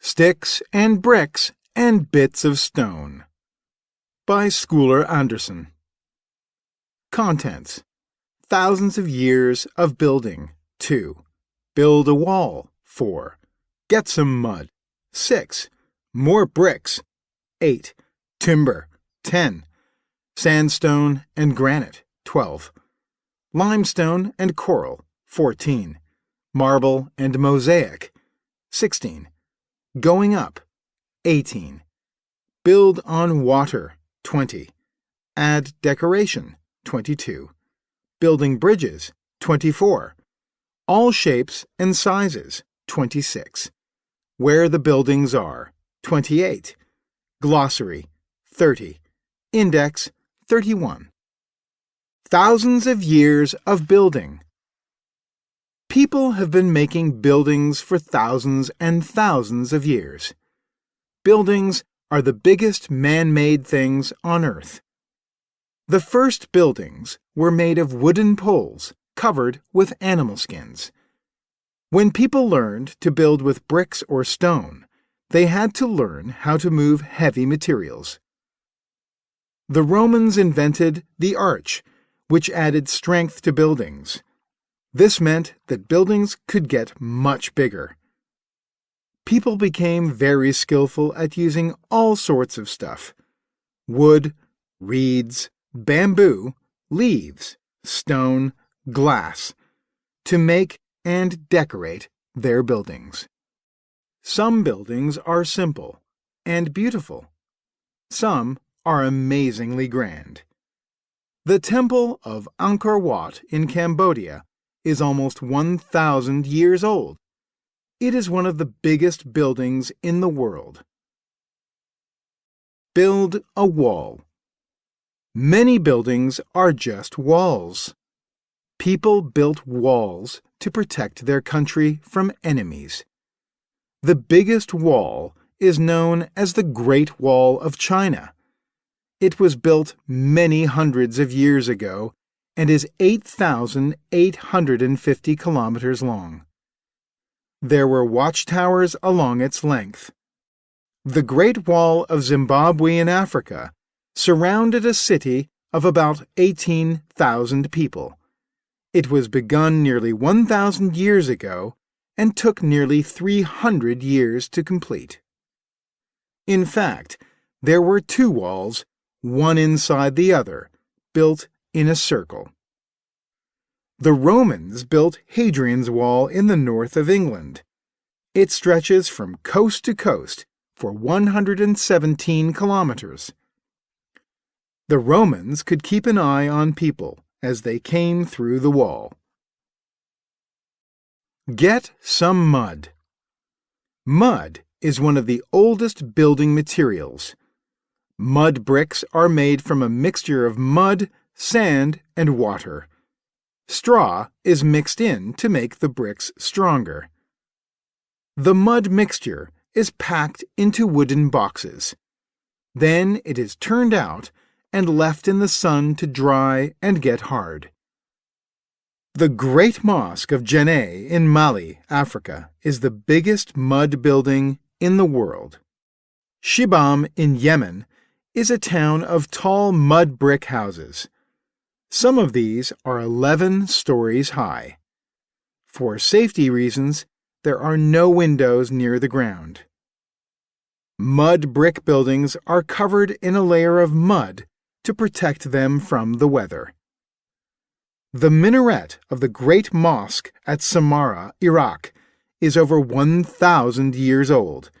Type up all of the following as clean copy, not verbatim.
Sticks and Bricks and Bits of Stone by Schuyler Anderson. Contents: Thousands of years of building. 2. Build a wall. 4. Get some mud. 6. More bricks. 8. Timber. 10. Sandstone and granite. 12. Limestone and coral. 14. Marble and mosaic. 16. Going up. 18. Build on water. 20. Add decoration. 22. Building bridges. 24. All shapes and sizes. 26. Where the buildings are. 28. Glossary. 30. Index. 31. Thousands of years of building. People have been making buildings for thousands and thousands of years. Buildings are the biggest man-made things on Earth. The first buildings were made of wooden poles covered with animal skins. When people learned to build with bricks or stone, they had to learn how to move heavy materials. The Romans invented the arch, which added strength to buildings. This meant that buildings could get much bigger. People became very skillful at using all sorts of stuff: wood, reeds, bamboo, leaves, stone, glass, to make and decorate their buildings. Some buildings are simple and beautiful. Some are amazingly grand. The Temple of Angkor Wat in Cambodia is almost 1,000 years old. It is one of the biggest buildings in the world. Build a wall. Many buildings are just walls. People built walls to protect their country from enemies. The biggest wall is known as the Great Wall of China. It was built many hundreds of years ago and is 8,850 kilometers long. There were watchtowers along its length. The Great Wall of Zimbabwe in Africa surrounded a city of about 18,000 people. It was begun nearly 1,000 years ago and took nearly 300 years to complete. In fact, there were two walls, one inside the other, built in a circle. The Romans built Hadrian's Wall in the north of England. It stretches from coast to coast for 117 kilometers. The Romans could keep an eye on people as they came through the wall. Get some mud. Mud is one of the oldest building materials. Mud bricks are made from a mixture of mud, sand, and water. Straw is mixed in to make the bricks stronger. The mud mixture is packed into wooden boxes. Then it is turned out and left in the sun to dry and get hard. The Great Mosque of Djenné in Mali, Africa, is the biggest mud building in the world. Shibam in Yemen is a town of tall mud brick houses. Some of these are 11 stories high. For safety reasons, there are no windows near the ground. Mud brick buildings are covered in a layer of mud to protect them from the weather. The minaret of the Great Mosque at Samarra, Iraq, is over 1,000 years old.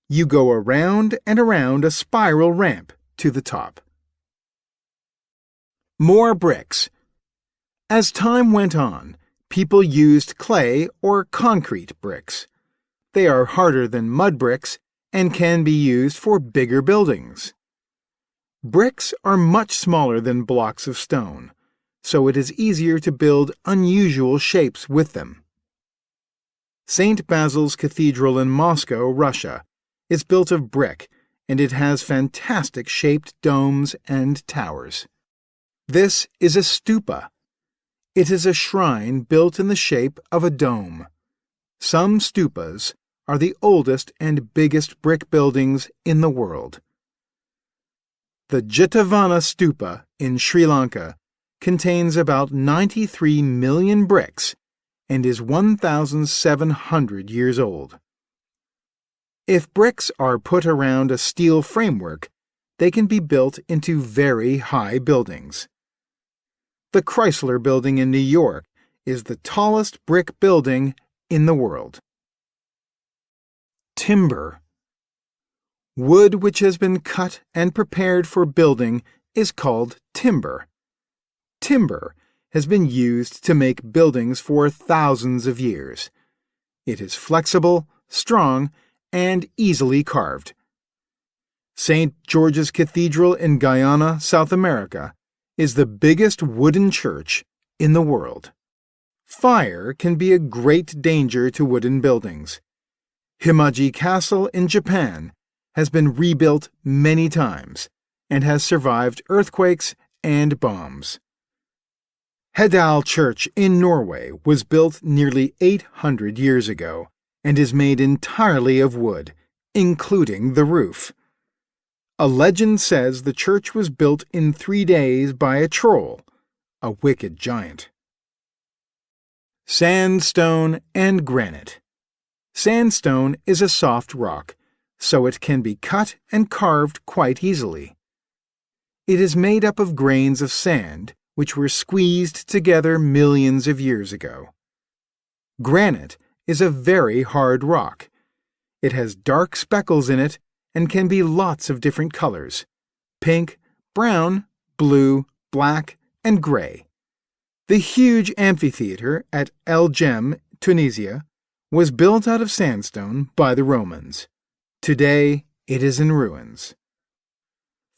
You go around and around a spiral ramp to the top. More bricks. As time went on, people used clay or concrete bricks. They are harder than mud bricks and can be used for bigger buildings. Bricks are much smaller than blocks of stone, so it is easier to build unusual shapes with them. St. Basil's Cathedral in Moscow, Russia, is built of brick, and it has fantastic shaped domes and towers. This is a stupa. It is a shrine built in the shape of a dome. Some stupas are the oldest and biggest brick buildings in the world. The Jetavana Stupa in Sri Lanka contains about 93 million bricks and is 1,700 years old. If bricks are put around a steel framework, they can be built into very high buildings. The Chrysler Building in New York is the tallest brick building in the world. Timber. Wood which has been cut and prepared for building is called timber. Timber has been used to make buildings for thousands of years. It is flexible, strong, and easily carved. St. George's Cathedral in Guyana, South America, is the biggest wooden church in the world. Fire can be a great danger to wooden buildings. Himeji Castle in Japan has been rebuilt many times and has survived earthquakes and bombs. Hedal Church in Norway was built nearly 800 years ago and is made entirely of wood, including the roof. A legend says the church was built in 3 days by a troll, a wicked giant. Sandstone and granite. Sandstone is a soft rock, so it can be cut and carved quite easily. It is made up of grains of sand which were squeezed together millions of years ago. Granite is a very hard rock. It has dark speckles in it and can be lots of different colors: pink, brown, blue, black, and gray. The huge amphitheater at El Jem, Tunisia, was built out of sandstone by the Romans. Today, it is in ruins.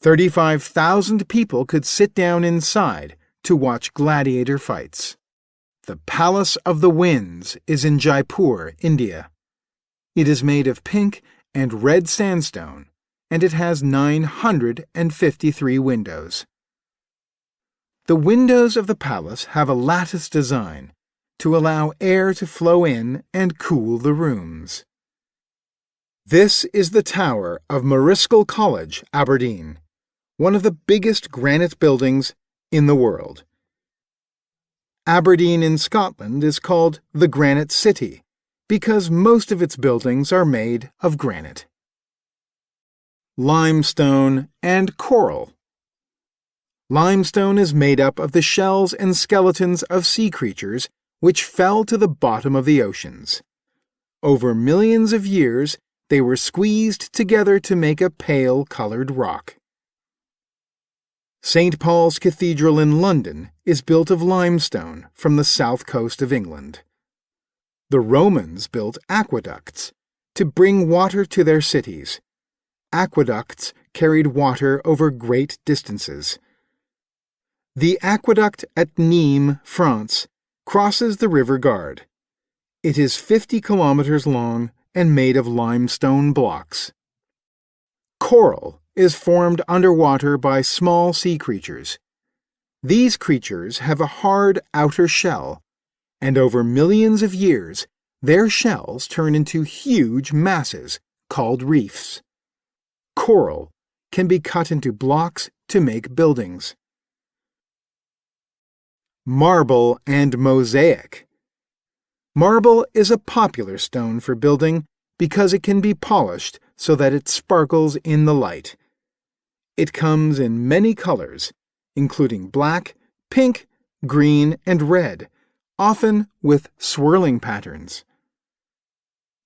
35,000 people could sit down inside to watch gladiator fights. The Palace of the Winds is in Jaipur, India. It is made of pink and red sandstone, and it has 953 windows. The windows of the palace have a lattice design to allow air to flow in and cool the rooms. This is the tower of Marischal College, Aberdeen, one of the biggest granite buildings in the world. Aberdeen in Scotland is called the Granite City because most of its buildings are made of granite. Limestone and coral. Limestone is made up of the shells and skeletons of sea creatures which fell to the bottom of the oceans. Over millions of years, they were squeezed together to make a pale-colored rock. St. Paul's Cathedral in London is built of limestone from the south coast of England. The Romans built aqueducts to bring water to their cities. Aqueducts carried water over great distances. The aqueduct at Nîmes, France, crosses the River Gard. It is 50 kilometers long and made of limestone blocks. Coral is formed underwater by small sea creatures. These creatures have a hard outer shell, and over millions of years, their shells turn into huge masses called reefs. Coral can be cut into blocks to make buildings. Marble and mosaic. Marble is a popular stone for building because it can be polished so that it sparkles in the light. It comes in many colors, including black, pink, green, and red, often with swirling patterns.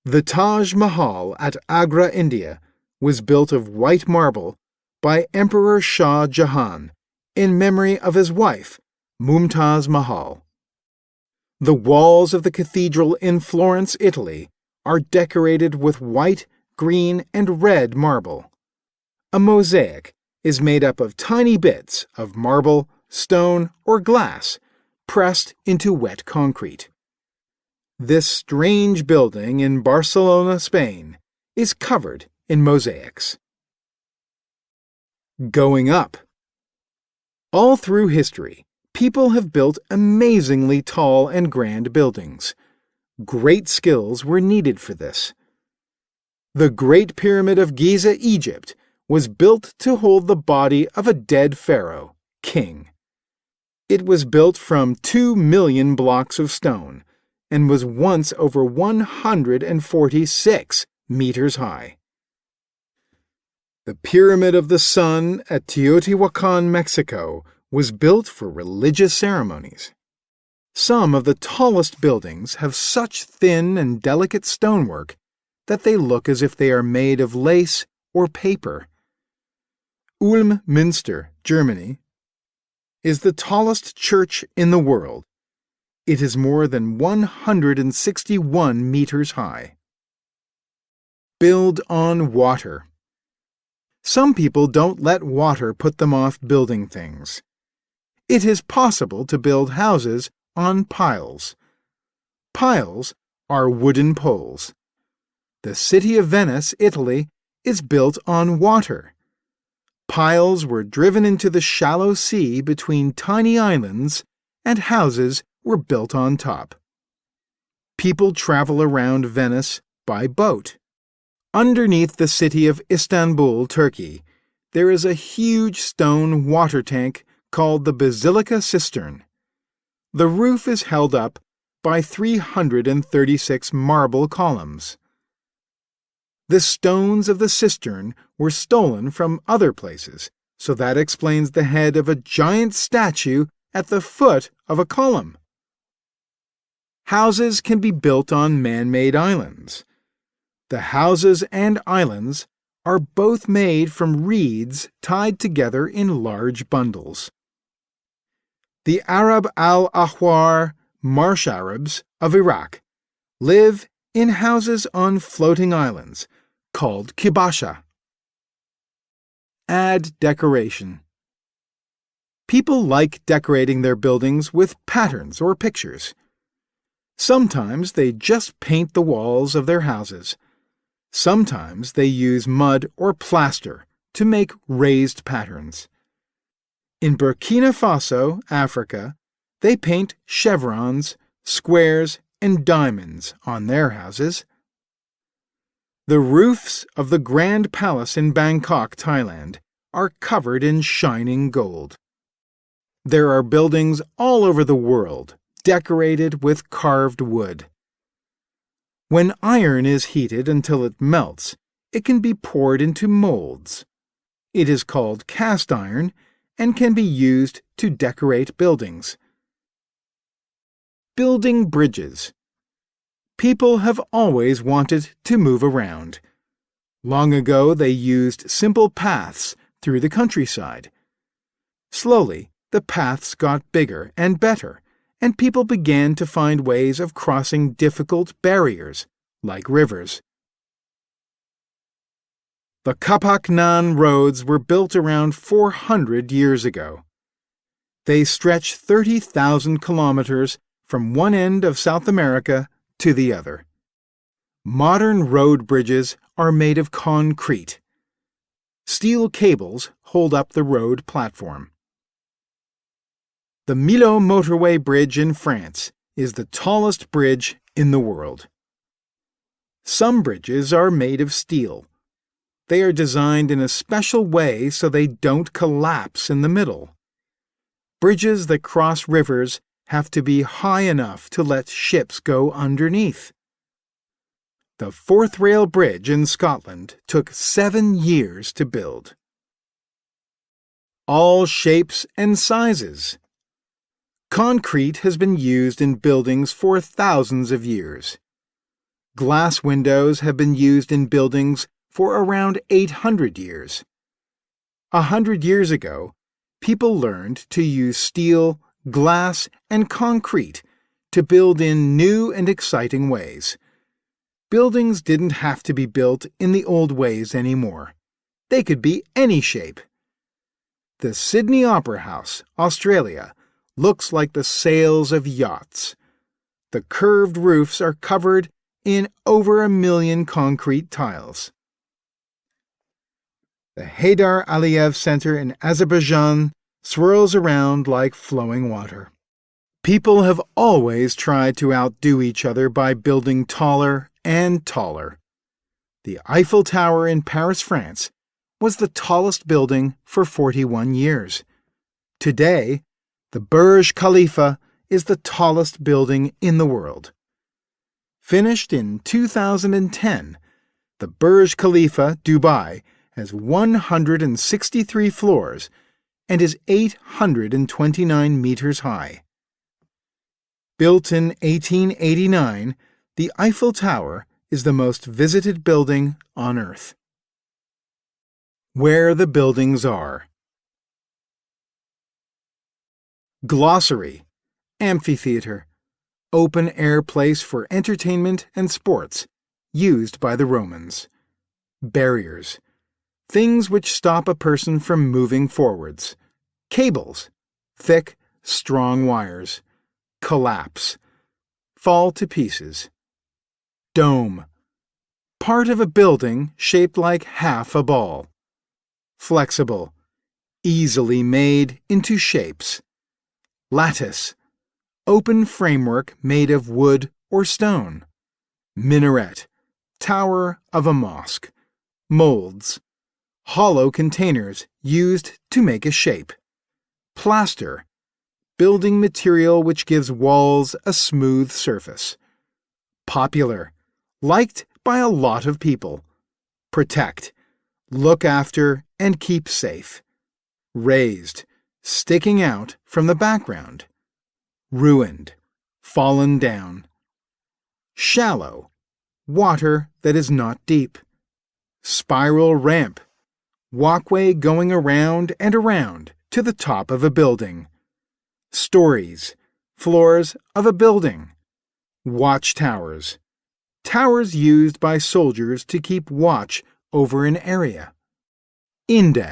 The Taj Mahal at Agra, India, was built of white marble by Emperor Shah Jahan in memory of his wife, Mumtaz Mahal. The walls of the cathedral in Florence, Italy, are decorated with white, green, and red marble. A mosaic is made up of tiny bits of marble, stone, or glass pressed into wet concrete. This strange building in Barcelona, Spain, is covered in mosaics. Going up. All through history, people have built amazingly tall and grand buildings. Great skills were needed for this. The Great Pyramid of Giza, Egypt, was built to hold the body of a dead pharaoh, king. It was built from 2 million blocks of stone and was once over 146 meters high. The Pyramid of the Sun at Teotihuacan, Mexico, was built for religious ceremonies. Some of the tallest buildings have such thin and delicate stonework that they look as if they are made of lace or paper. Ulm Münster, Germany, is the tallest church in the world. It is more than 161 meters high. Build on water. Some people don't let water put them off building things. It is possible to build houses on piles. Piles are wooden poles. The city of Venice, Italy, is built on water. Piles were driven into the shallow sea between tiny islands, and houses were built on top. People travel around Venice by boat. Underneath the city of Istanbul, Turkey, there is a huge stone water tank called the Basilica Cistern. The roof is held up by 336 marble columns. The stones of the cistern were stolen from other places, so that explains the head of a giant statue at the foot of a column. Houses can be built on man-made islands. The houses and islands are both made from reeds tied together in large bundles. The Arab al-Ahwar marsh Arabs of Iraq live in houses on floating islands called kibasha. Add decoration. People like decorating their buildings with patterns or pictures. Sometimes they just paint the walls of their houses. Sometimes they use mud or plaster to make raised patterns. In Burkina Faso, Africa, they paint chevrons, squares, and diamonds on their houses. The roofs of the Grand Palace in Bangkok, Thailand, are covered in shining gold. There are buildings all over the world decorated with carved wood. When iron is heated until it melts, it can be poured into molds. It is called cast iron and can be used to decorate buildings. Building bridges. People have always wanted to move around. Long ago, they used simple paths through the countryside. Slowly, the paths got bigger and better, and people began to find ways of crossing difficult barriers, like rivers. The Kapak-Nan roads were built around 400 years ago. They stretch 30,000 kilometers from one end of South America to the other. Modern road bridges are made of concrete. Steel cables hold up the road platform. The Millau motorway bridge in France is the tallest bridge in the world. Some bridges are made of steel. They are designed in a special way so they don't collapse in the middle. Bridges that cross rivers have to be high enough to let ships go underneath. The Fourth Rail Bridge in Scotland took 7 years to build. All shapes and sizes. Concrete has been used in buildings for thousands of years. Glass windows have been used in buildings for around 800 years. 100 years ago, people learned to use steel, glass, and concrete to build in new and exciting ways. Buildings didn't have to be built in the old ways anymore. They could be any shape. The Sydney Opera House, Australia, looks like the sails of yachts. The curved roofs are covered in over 1 million concrete tiles. The Heydar Aliyev Center in Azerbaijan swirls around like flowing water. People have always tried to outdo each other by building taller and taller. The Eiffel Tower in Paris, France, was the tallest building for 41 years. Today, the Burj Khalifa is the tallest building in the world. Finished in 2010, the Burj Khalifa, Dubai, has 163 floors and is 829 meters high. Built in 1889, the Eiffel Tower is the most visited building on Earth. Where the buildings are. Glossary: amphitheater, open-air place for entertainment and sports, used by the Romans. Barriers: things which stop a person from moving forwards. Cables: thick, strong wires. Collapse: fall to pieces. Dome: part of a building shaped like half a ball. Flexible: easily made into shapes. Lattice: open framework made of wood or stone. Minaret: tower of a mosque. Molds: hollow containers used to make a shape. Plaster: building material which gives walls a smooth surface. Popular: liked by a lot of people. Protect: look after and keep safe. Raised: sticking out from the background. Ruined: fallen down. Shallow: water that is not deep. Spiral ramp: walkway going around and around to the top of a building. Stories: floors of a building. Watchtowers: towers used by soldiers to keep watch over an area. Index: